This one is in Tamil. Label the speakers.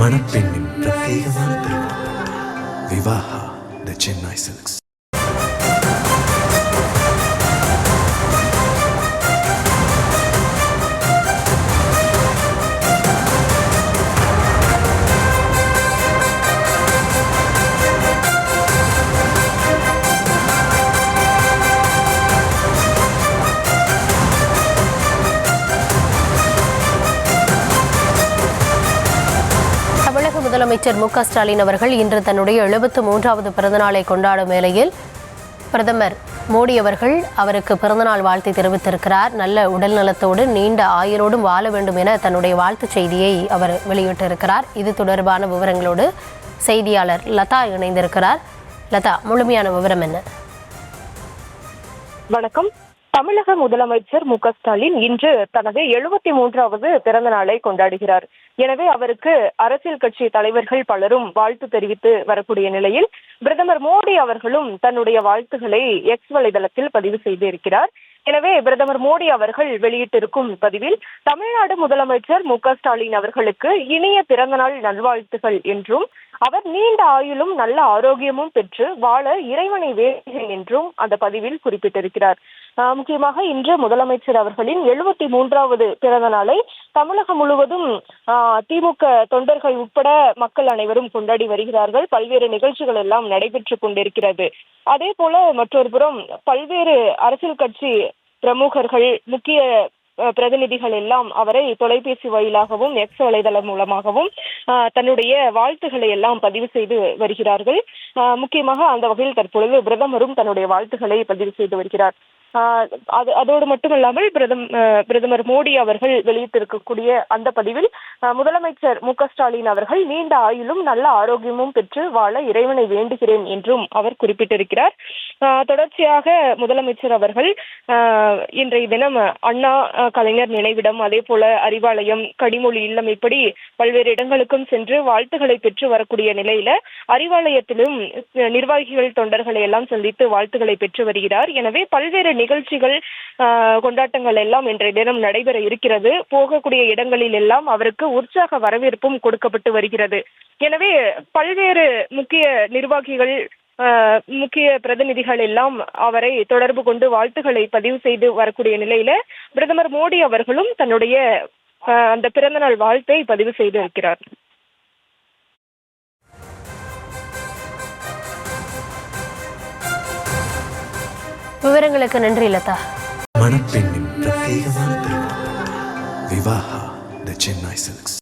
Speaker 1: மணப்பெண்ணின் பிரத்யேகமான திருமணம் விவாஹா தி சென்னை சில்க்ஸ்.
Speaker 2: முதலமைச்சர் மு க ஸ்டாலின் அவர்கள் இன்று தன்னுடைய 73வது பிறந்தநாளை கொண்டாடும் வேளையில் பிரதமர் மோடி அவர்கள் அவருக்கு பிறந்தநாள் வாழ்த்தை தெரிவித்திருக்கிறார். நல்ல உடல் நலத்தோடு நீண்ட ஆயுளோடும் வாழ வேண்டும் என தன்னுடைய வாழ்த்துச் செய்தியை அவர் வெளியிட்டிருக்கிறார். இது தொடர்பான விவரங்களோடு செய்தியாளர் லதா இணைந்திருக்கிறார். லதா, முழுமையான விவரம் என்ன?
Speaker 3: வணக்கம். தமிழக முதலமைச்சர் மு க ஸ்டாலின் இன்று தனது 73வது பிறந்த நாளை கொண்டாடுகிறார். எனவே அவருக்கு அரசியல் கட்சி தலைவர்கள் பலரும் வாழ்த்து தெரிவித்து வரக்கூடிய நிலையில் பிரதமர் மோடி அவர்களும் தன்னுடைய வாழ்த்துக்களை எக்ஸ் வலைதளத்தில் பதிவு செய்திருக்கிறார். எனவே பிரதமர் மோடி அவர்கள் வெளியிட்டிருக்கும் பதிவில் தமிழ்நாடு முதலமைச்சர் மு க ஸ்டாலின் அவர்களுக்கு இனிய பிறந்தநாள் நல்வாழ்த்துகள் என்றும் அவர் நீண்ட ஆயுளும் நல்ல ஆரோக்கியமும் பெற்று வாழ இறைவனை வேண்டுகிறேன் என்றும் அந்த பதிவில் குறிப்பிட்டிருக்கிறார். முக்கியமாக இன்று முதலமைச்சர் அவர்களின் 73வது பிறந்த நாளை தமிழகம் முழுவதும் திமுக தொண்டர்கள் உட்பட மக்கள் அனைவரும் கொண்டாடி வருகிறார்கள். பல்வேறு நிகழ்ச்சிகள் எல்லாம் நடைபெற்று கொண்டிருக்கிறது. அதே போல மற்றொரு புறம் பல்வேறு அரசியல் கட்சி பிரமுகர்கள், முக்கிய பிரதிநிதிகள் எல்லாம் அவரை தொலைபேசி வாயிலாகவும் எக்ஸ் வலைதளம் மூலமாகவும் தன்னுடைய வாழ்த்துக்களை எல்லாம் பதிவு செய்து வருகிறார்கள். முக்கியமாக அந்த வகையில் தற்பொழுது பிரதமரும் தன்னுடைய வாழ்த்துக்களை பதிவு செய்து வருகிறார். அதோடு மட்டுமல்லாமல் பிரதமர் மோடி அவர்கள் வெளியிட்டிருக்கக்கூடிய அந்த பதிவில் முதலமைச்சர் மு க ஸ்டாலின் அவர்கள் நீண்ட ஆயுளும் நல்ல ஆரோக்கியமும் பெற்று வாழ இறைவனை வேண்டுகிறேன் என்றும் அவர் குறிப்பிட்டிருக்கிறார். தொடர்ச்சியாக முதலமைச்சர் அவர்கள் இன்றைய தினம் அண்ணா கலைஞர் நினைவிடம், அதே போல அறிவாலயம், கனிமொழி இல்லம், இப்படி பல்வேறு இடங்களுக்கும் சென்று வாழ்த்துக்களை பெற்று வரக்கூடிய நிலையில அறிவாலயத்திலும் நிர்வாகிகள் தொண்டர்களை எல்லாம் சந்தித்து வாழ்த்துக்களை பெற்று வருகிறார். எனவே பல்வேறு நிகழ்ச்சிகள், கொண்டாட்டங்கள் எல்லாம் இன்றைய தினம் நடைபெற இருக்கிறது. போகக்கூடிய இடங்களில் எல்லாம் அவருக்கு உற்சாக வரவேற்பும் கொடுக்கப்பட்டு வருகிறது. எனவே பல்வேறு முக்கிய நிர்வாகிகள், முக்கிய பிரதிநிதிகள் எல்லாம் அவரை தொடர்பு கொண்டு வாழ்த்துக்களை பதிவு செய்து வரக்கூடிய நிலையில பிரதமர் மோடி அவர்களும் தன்னுடைய அந்த பிறந்தநாள் வாழ்த்தை பதிவு செய்து இருக்கிறார்.
Speaker 2: விவரங்களுக்கு நன்றி லதா.
Speaker 1: மணப்பெண்ணின் பிரத்யேகமான திருமணம் விவாஹா தி சென்னை சில்க்ஸ்.